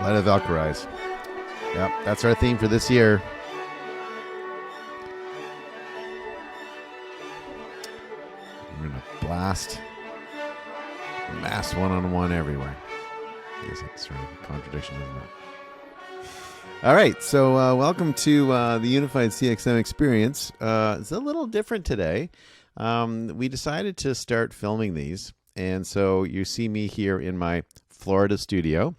Let it Valkyrise. Yep, that's our theme for this year. We're going to blast mass one-on-one everywhere. I guess that's sort of a contradiction, isn't it? All right, so welcome to the Unified CXM Experience. It's a little different today. We decided to start filming these, and so you see me here in my Florida studio.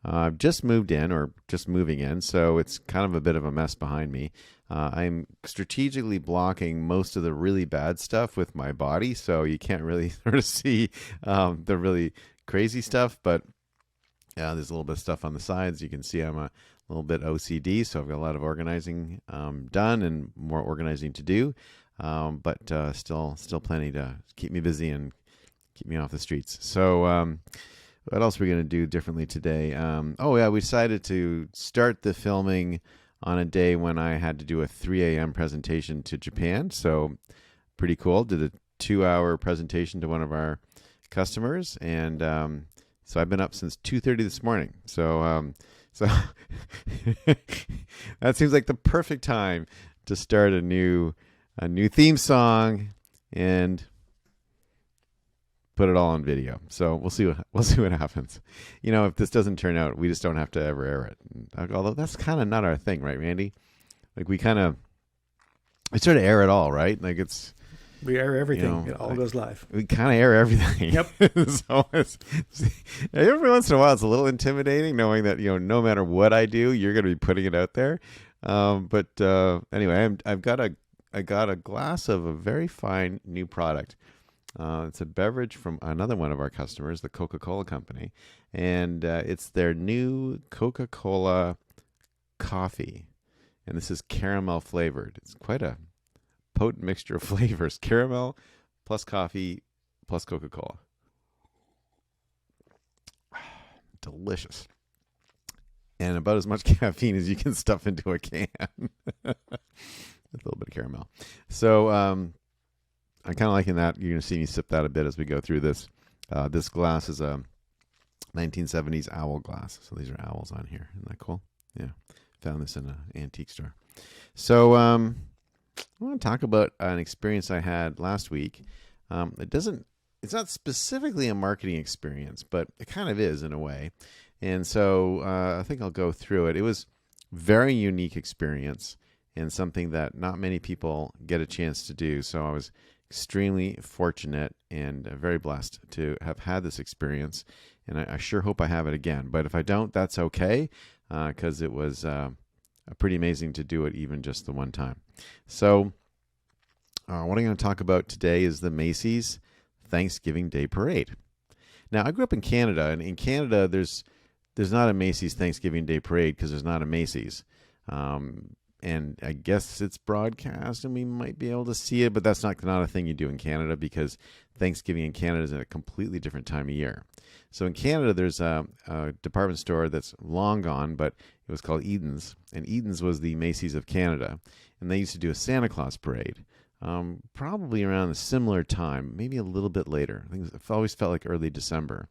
I've just moved in, or just moving in, so it's kind of a bit of a mess behind me. I'm strategically blocking most of the really bad stuff with my body, so you can't really sort of see the really crazy stuff, but there's a little bit of stuff on the sides. You can see I'm a little bit OCD, so I've got a lot of organizing done and more organizing to do, but still plenty to keep me busy and keep me off the streets. So what else are we going to do differently today? We decided to start the filming on a day when I had to do a 3 a.m. presentation to Japan. So pretty cool. Did a 2-hour presentation to one of our customers. And so I've been up since 2:30 this morning. So that seems like the perfect time to start a new theme song and put it all on video. So we'll see what happens. You know, if this doesn't turn out, we just don't have to ever air it. Although that's kind of not our thing, right, Randy? Like we sort of air it all, right? Like we air everything. You know, it all goes live. We kind of air everything. Yep. So every once in a while, it's a little intimidating knowing that, you know, no matter what I do, you're going to be putting it out there. But anyway, I got a glass of a very fine new product. It's a beverage from another one of our customers, the Coca-Cola Company, and it's their new Coca-Cola Coffee, and this is caramel flavored. It's quite a potent mixture of flavors: caramel plus coffee plus Coca-Cola. Delicious, and about as much caffeine as you can stuff into a can. A little bit of caramel. So I'm kind of liking that. You're going to see me sip that a bit as we go through this. This glass is a 1970s owl glass. So these are owls on here. Isn't that cool? Yeah. Found this in an antique store. So I want to talk about an experience I had last week. It's not specifically a marketing experience, but it kind of is in a way. And so I think I'll go through it. It was a very unique experience and something that not many people get a chance to do. So I was extremely fortunate and very blessed to have had this experience, and I sure hope I have it again. But if I don't, that's okay, because it was pretty amazing to do it even just the one time. So what I'm going to talk about today is the Macy's Thanksgiving Day Parade. Now, I grew up in Canada, and in Canada, there's not a Macy's Thanksgiving Day Parade because there's not a Macy's. And I guess it's broadcast and we might be able to see it, but that's not a thing you do in Canada because Thanksgiving in Canada is at a completely different time of year. So in Canada, there's a department store that's long gone, but it was called Eden's. And Eden's was the Macy's of Canada. And they used to do a Santa Claus parade, probably around a similar time, maybe a little bit later. I think it always felt like early December.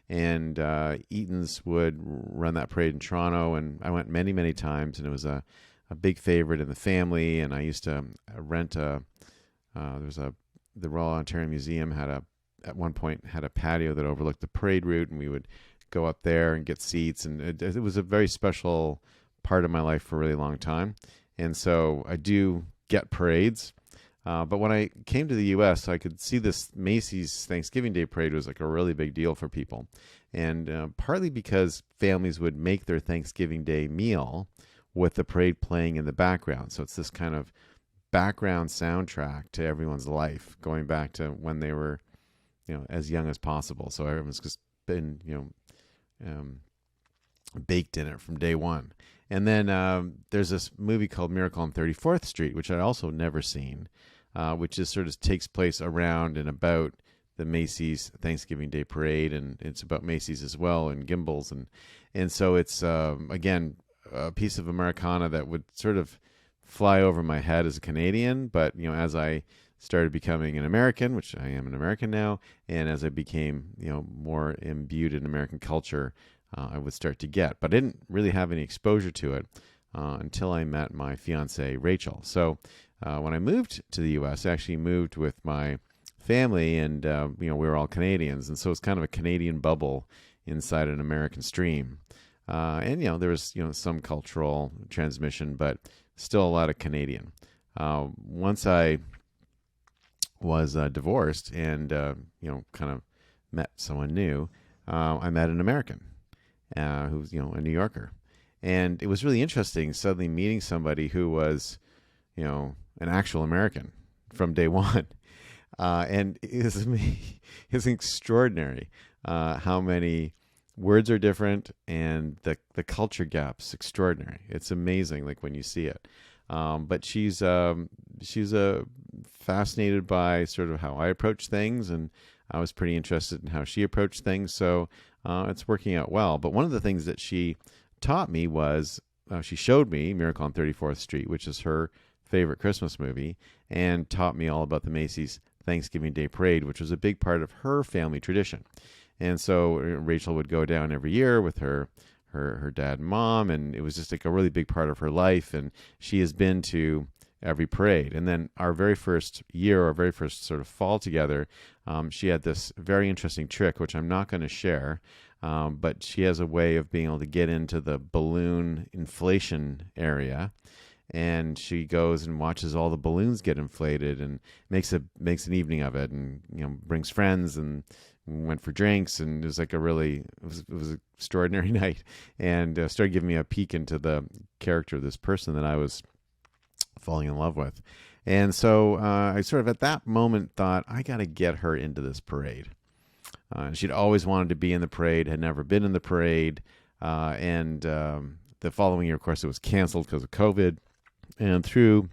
And Eden's would run that parade in Toronto, and I went many, many times, and it was a big favorite in the family. And I used to rent the Royal Ontario Museum at one point had a patio that overlooked the parade route, and we would go up there and get seats, and it was a very special part of my life for a really long time. And so I do get parades, but when I came to the U.S., I could see this Macy's Thanksgiving Day Parade was like a really big deal for people, and partly because families would make their Thanksgiving Day meal with the parade playing in the background. So it's this kind of background soundtrack to everyone's life, going back to when they were, as young as possible. So everyone's just been, baked in it from day one. And then there's this movie called Miracle on 34th Street, which I'd also never seen, which just sort of takes place around and about the Macy's Thanksgiving Day Parade, and it's about Macy's as well, and Gimbals, and so it's again a piece of Americana that would sort of fly over my head as a Canadian, but as I started becoming an American, which I am an American now, and as I became more imbued in American culture, I would start to get. But I didn't really have any exposure to it until I met my fiancée, Rachel. So when I moved to the U.S., I actually moved with my family, and we were all Canadians, and so it's kind of a Canadian bubble inside an American stream. And there was some cultural transmission, but still a lot of Canadian. Once I was divorced and kind of met someone new, I met an American who's a New Yorker, and it was really interesting suddenly meeting somebody who was an actual American from day one. And it's extraordinary how many words are different, and the culture gap's extraordinary. It's amazing, like when you see it. But she's fascinated by sort of how I approach things, and I was pretty interested in how she approached things. So it's working out well. But one of the things that she taught me was she showed me Miracle on 34th Street, which is her favorite Christmas movie, and taught me all about the Macy's Thanksgiving Day Parade, which was a big part of her family tradition. And so Rachel would go down every year with her dad and mom, and it was just like a really big part of her life. And she has been to every parade. And then our very first sort of fall together, she had this very interesting trick, which I'm not going to share, but she has a way of being able to get into the balloon inflation area. And she goes and watches all the balloons get inflated and makes an evening of it, and brings friends, and went for drinks, and it was like it was an extraordinary night, and started giving me a peek into the character of this person that I was falling in love with. And so I sort of at that moment thought, I got to get her into this parade. She'd always wanted to be in the parade, had never been in the parade, and the following year, of course, it was canceled because of COVID. And through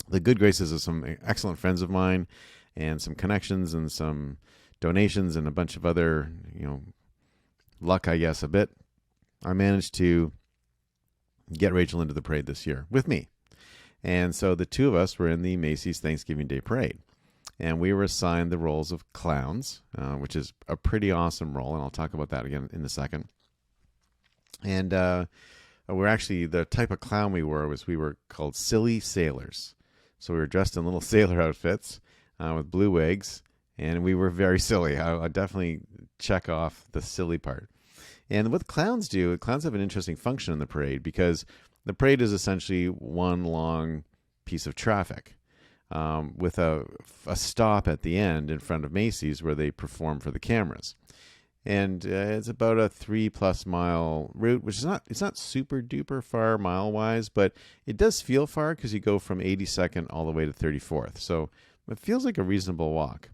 the good graces of some excellent friends of mine, and some connections, and some donations, and a bunch of other, luck, I guess, a bit, I managed to get Rachel into the parade this year with me. And so the two of us were in the Macy's Thanksgiving Day Parade. And we were assigned the roles of clowns, which is a pretty awesome role, and I'll talk about that again in a second. And we're actually, the type of clown we were called silly sailors. So we were dressed in little sailor outfits with blue wigs, and we were very silly. I definitely check off the silly part. And what clowns do, clowns have an interesting function in the parade, because the parade is essentially one long piece of traffic with a stop at the end in front of Macy's where they perform for the cameras. And it's about a 3+ mile route, which is it's not super duper far mile wise, but it does feel far because you go from 82nd all the way to 34th. So it feels like a reasonable walk,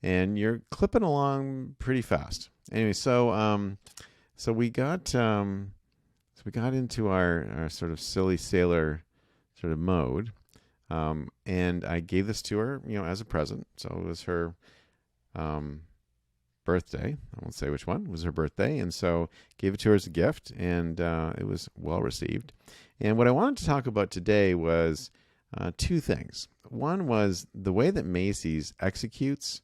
and you're clipping along pretty fast. Anyway, so we got into our sort of silly sailor sort of mode, and I gave this to her, as a present. So it was her birthday. I won't say which one. It was her birthday, and so gave it to her as a gift, and it was well received. And what I wanted to talk about today was two things. One was the way that Macy's executes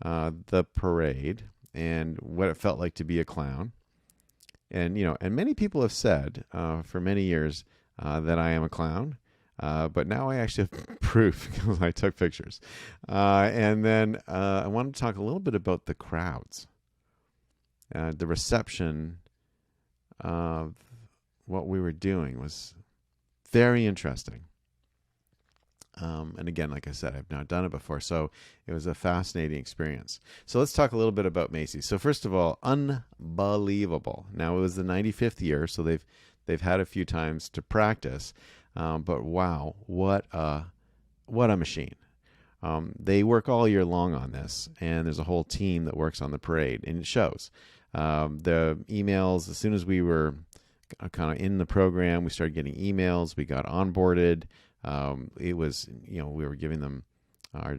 the parade and what it felt like to be a clown. And and many people have said for many years that I am a clown. But now I actually have proof because I took pictures. And then I wanted to talk a little bit about the crowds. The reception of what we were doing was very interesting. And again, like I said, I've not done it before, so it was a fascinating experience. So let's talk a little bit about Macy's. So first of all, unbelievable. Now it was the 95th year, so they've had a few times to practice. But wow, what a machine. They work all year long on this, and there's a whole team that works on the parade, and it shows. The emails, as soon as we were kind of in the program, we started getting emails, we got onboarded. It was, we were giving them our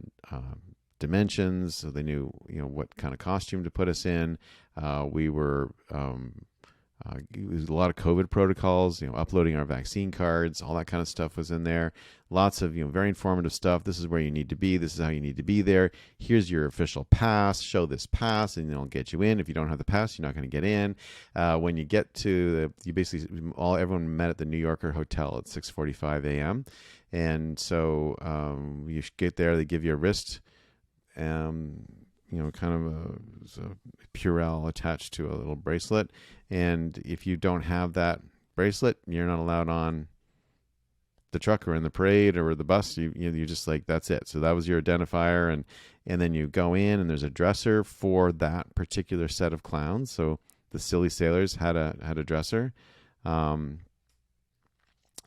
dimensions, so they knew, what kind of costume to put us in. We were It was a lot of COVID protocols, uploading our vaccine cards, all that kind of stuff was in there. Lots of, very informative stuff. This is where you need to be. This is how you need to be there. Here's your official pass. Show this pass, and it'll get you in. If you don't have the pass, you're not going to get in. When you get to everyone met at the New Yorker Hotel at 6:45 a.m. And so you get there. They give you a wrist, kind of a Purell attached to a little bracelet. And if you don't have that bracelet, you're not allowed on the truck or in the parade or the bus. You're just like, that's it. So that was your identifier. And then you go in, and there's a dresser for that particular set of clowns. So the Silly Sailors had a dresser.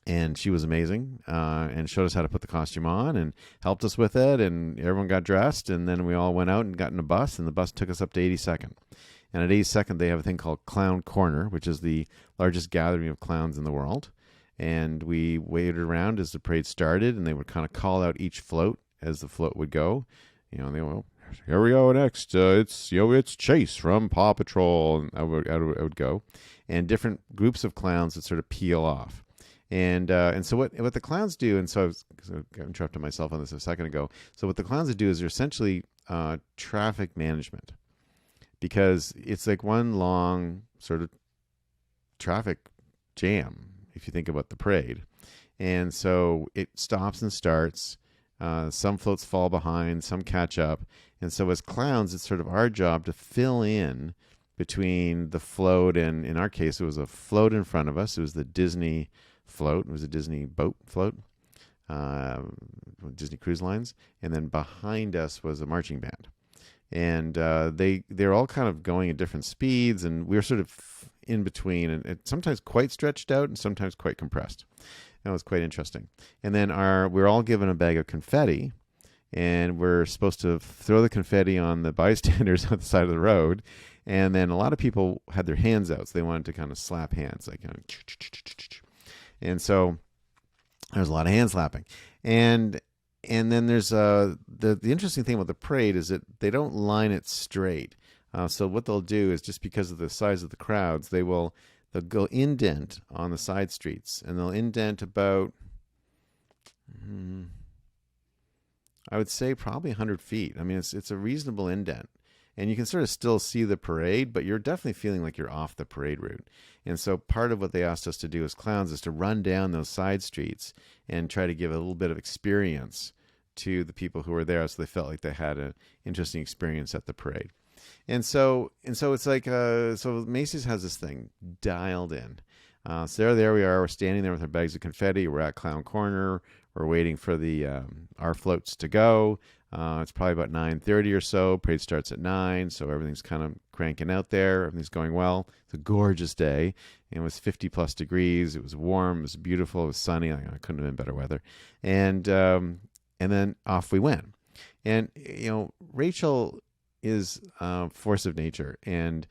And she was amazing, and showed us how to put the costume on and helped us with it. And everyone got dressed, and then we all went out and got in a bus, and the bus took us up to 82nd. And at 82nd, they have a thing called Clown Corner, which is the largest gathering of clowns in the world. And we waited around as the parade started, and they would kind of call out each float as the float would go. They went, here we go next. It's Chase from Paw Patrol, and I would go, and different groups of clowns would sort of peel off. And so what the clowns do, and so I interrupted myself on this a second ago. So what the clowns would do is they're essentially traffic management, because it's like one long sort of traffic jam if you think about the parade. And so it stops and starts. Some floats fall behind, some catch up. And so as clowns, it's sort of our job to fill in between the float, and in our case, it was a float in front of us. It was the Disney float. It was a Disney boat float, Disney Cruise Lines. And then behind us was a marching band. And they're all kind of going at different speeds, and we were sort of in between, and sometimes quite stretched out and sometimes quite compressed. That was quite interesting. And then we're all given a bag of confetti, and we're supposed to throw the confetti on the bystanders on the side of the road. And then a lot of people had their hands out, so they wanted to kind of slap hands, like kind of. And so there's a lot of hand slapping. And then there's the interesting thing about the parade is that they don't line it straight. So what they'll do is, just because of the size of the crowds, they'll go indent on the side streets, and they'll indent about, I would say probably 100 feet. I mean, it's a reasonable indent. And you can sort of still see the parade, but you're definitely feeling like you're off the parade route. And so part of what they asked us to do as clowns is to run down those side streets and try to give a little bit of experience to the people who were there, so they felt like they had an interesting experience at the parade. And so it's like, so Macy's has this thing dialed in. So there we are. We're standing there with our bags of confetti. We're at Clown Corner. We're waiting for our floats to go. It's probably about 9:30 or so. Parade starts at 9, so everything's kind of cranking out there. Everything's going well. It's a gorgeous day. It was 50 plus degrees. It was warm. It was beautiful. It was sunny. I couldn't have been better weather. And then off we went. And Rachel is a force of nature, and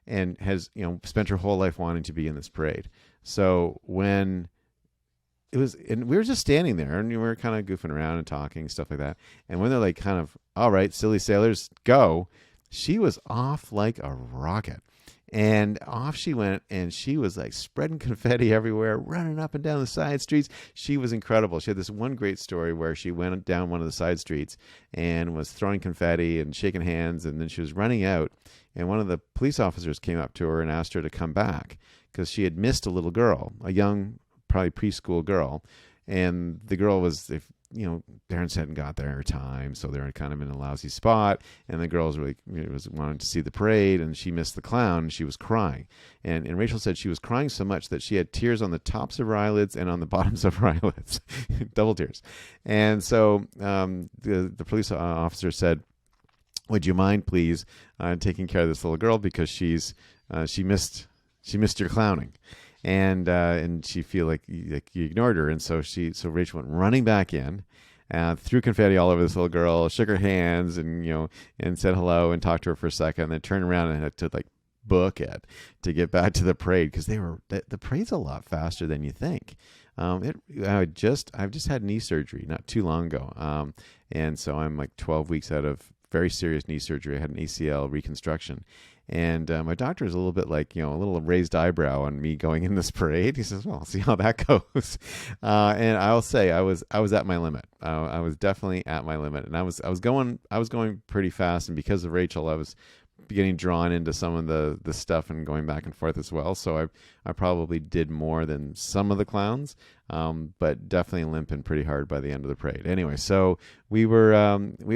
has spent her whole life wanting to be in this parade. So when it was, and we were just standing there, and we were kind of goofing around and talking, stuff like that. And when they're like, kind of, all right, Silly Sailors, go, she was off like a rocket. And off she went, and she was like spreading confetti everywhere, running up and down the side streets. She was incredible. She had this one great story where she went down one of the side streets and was throwing confetti and shaking hands, and then she was running out, and one of the police officers came up to her and asked her to come back because she had missed a little girl, a young, probably preschool girl. And the girl was, parents hadn't got there in time, so they were kind of in a lousy spot. And the girl was really was wanting to see the parade, and she missed the clown, and she was crying. And Rachel said she was crying so much that she had tears on the tops of her eyelids and on the bottoms of her eyelids, double tears. And so the police officer said, "Would you mind, please, taking care of this little girl, because she missed your clowning." And she feel like you ignored her, and so Rachel went running back in, threw confetti all over this little girl, shook her hands, and said hello and talked to her for a second, and then turned around and had to book it to get back to the parade, because the parade's a lot faster than you think. I've just had knee surgery not too long ago, and so I'm like 12 weeks out of very serious knee surgery. I had an ACL reconstruction. And my doctor is a little bit like, a little raised eyebrow on me going in this parade. He says, well, I'll see how that goes. And I'll say I was at my limit. I was definitely at my limit. And I was going pretty fast. And because of Rachel, I was getting drawn into some of the stuff and going back and forth as well. So I probably did more than some of the clowns, but definitely limping pretty hard by the end of the parade. Anyway, so it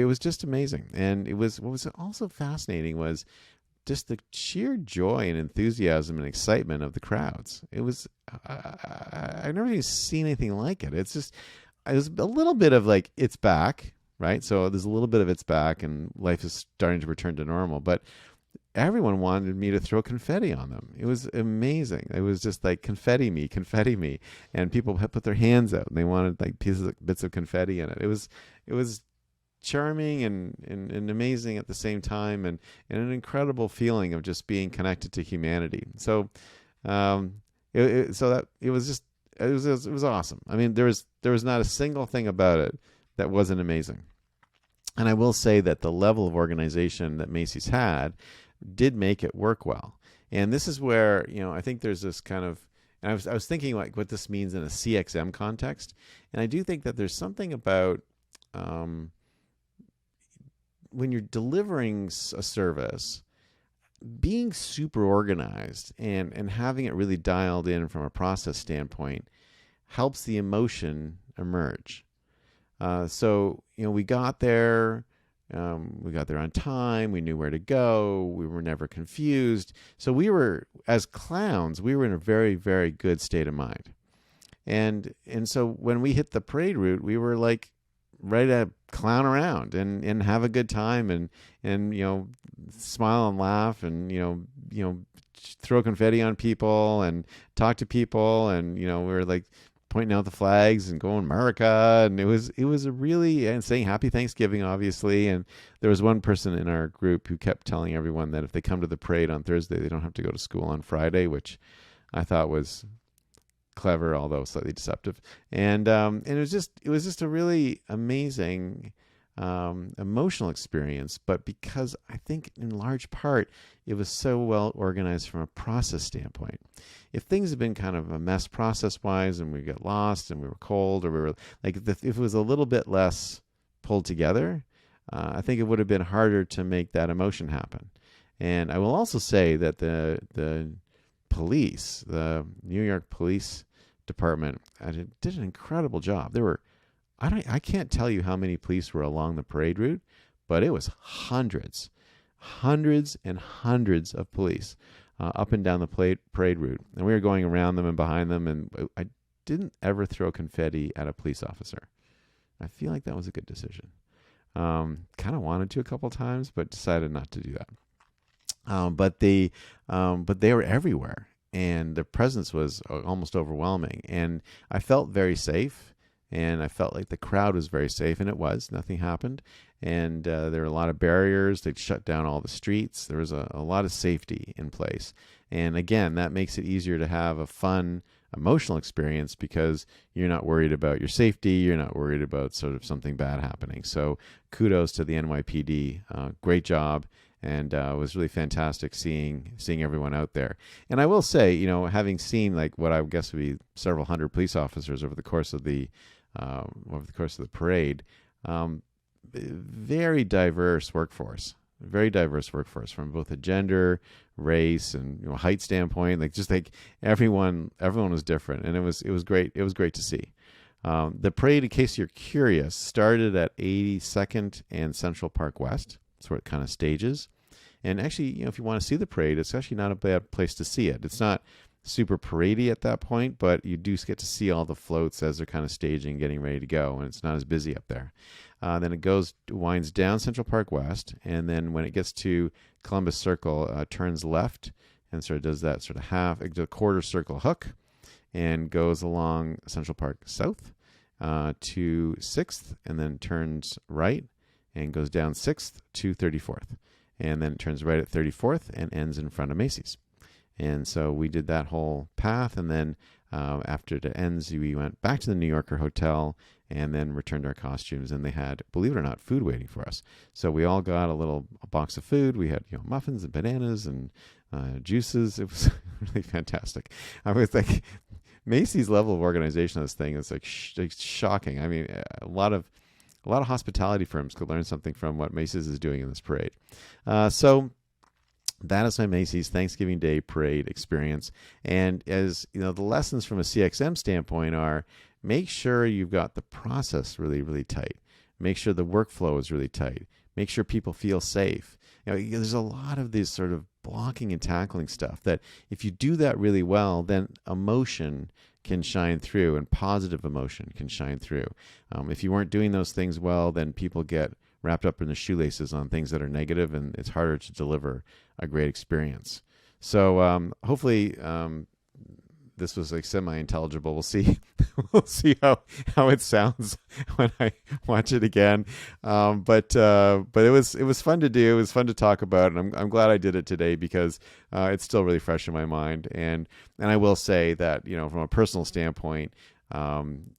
was just amazing. And what was also fascinating was just the sheer joy and enthusiasm and excitement of the crowds. It was, I've never even seen anything like it. It was a little bit of like, it's back, right? So there's a little bit of it's back and life is starting to return to normal, but everyone wanted me to throw confetti on them. It was amazing. It was just like confetti me. And people put their hands out and they wanted like bits of confetti in it. It was charming and amazing at the same time, and an incredible feeling of just being connected to humanity. So, it was awesome. I mean, there was not a single thing about it that wasn't amazing. And I will say that the level of organization that Macy's had did make it work well. And this is where, I think there's this kind of, and I was thinking like what this means in a CXM context. And I do think that there's something about, when you're delivering a service, being super organized and having it really dialed in from a process standpoint helps the emotion emerge. So, we got there. We got there on time. We knew where to go. We were never confused. So as clowns, we were in a very, very good state of mind. And so when we hit the parade route, we were like ready to clown around and have a good time and smile and laugh and throw confetti on people and talk to people, and we were like pointing out the flags and going America, and it was a really, and saying happy Thanksgiving obviously. And there was one person in our group who kept telling everyone that if they come to the parade on Thursday, they don't have to go to school on Friday, which I thought was clever, although slightly deceptive. And it was just a really amazing emotional experience. But because I think in large part it was so well organized from a process standpoint. If things had been kind of a mess process wise and we got lost and we were cold, or we were like, if it was a little bit less pulled together, I think it would have been harder to make that emotion happen. And I will also say that the police, the New York Police Department, did an incredible job. There were, I can't tell you how many police were along the parade route, but it was hundreds and hundreds of police up and down the parade route. And we were going around them and behind them, and I didn't ever throw confetti at a police officer. I feel like that was a good decision. Kind of wanted to a couple times, but decided not to do that. But they were everywhere, and their presence was almost overwhelming. And I felt very safe, and I felt like the crowd was very safe, and it was. Nothing happened. And there were a lot of barriers. They'd shut down all the streets. There was a lot of safety in place. And again, that makes it easier to have a fun, emotional experience because you're not worried about your safety. You're not worried about sort of something bad happening. So kudos to the NYPD. Great job. And it was really fantastic seeing everyone out there. And I will say, having seen like what I would guess would be several hundred police officers over the course of the parade, very diverse workforce from both a gender, race, and height standpoint. Like just like everyone was different, and it was great. It was great to see. The parade, in case you're curious, started at 82nd and Central Park West. That's where it kind of stages. And actually, if you want to see the parade, it's actually not a bad place to see it. It's not super paradey at that point, but you do get to see all the floats as they're kind of staging, getting ready to go, and it's not as busy up there. Then it winds down Central Park West, and then when it gets to Columbus Circle, turns left and sort of does that sort of a quarter circle hook, and goes along Central Park South to 6th, and then turns right and goes down 6th to 34th. And then it turns right at 34th and ends in front of Macy's. And so we did that whole path, and then After it ends, we went back to the New Yorker hotel and then returned our costumes. And they had, believe it or not, food waiting for us. So we all got a box of food. We had muffins and bananas and juices. It was really fantastic. I was like, Macy's level of organization of this thing is like shocking. I mean, a lot of hospitality firms could learn something from what Macy's is doing in this parade. So that is my Macy's Thanksgiving Day parade experience. And as you know, the lessons from a CXM standpoint are: make sure you've got the process really, really tight. Make sure the workflow is really tight. Make sure people feel safe. There's a lot of this sort of blocking and tackling stuff that if you do that really well, then emotion can shine through and positive emotion can shine through. If you weren't doing those things well, then people get wrapped up in the shoelaces on things that are negative, and it's harder to deliver a great experience. So hopefully this was like semi-intelligible. We'll see. We'll see how it sounds when I watch it again. But it was fun to do. It was fun to talk about, and I'm glad I did it today because it's still really fresh in my mind. And I will say that from a personal standpoint, I'm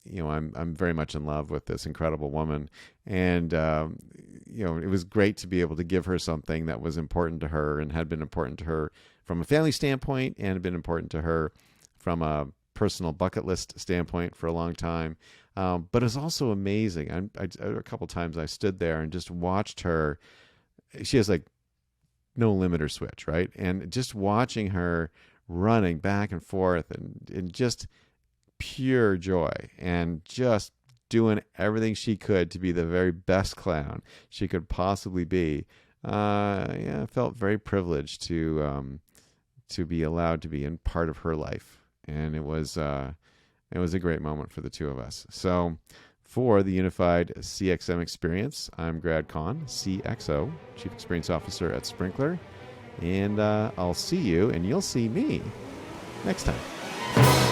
very much in love with this incredible woman, and it was great to be able to give her something that was important to her and had been important to her from a family standpoint, and had been important to her from a personal bucket list standpoint for a long time. But it's also amazing. A couple times I stood there and just watched her. She has like no limiter switch, right? And just watching her running back and forth and just pure joy and just doing everything she could to be the very best clown she could possibly be. I felt very privileged to be allowed to be in part of her life. And it was a great moment for the two of us. So for the Unified CXM Experience, I'm Grad Kahn, CXO, Chief Experience Officer at Sprinkler. And I'll see you, and you'll see me next time.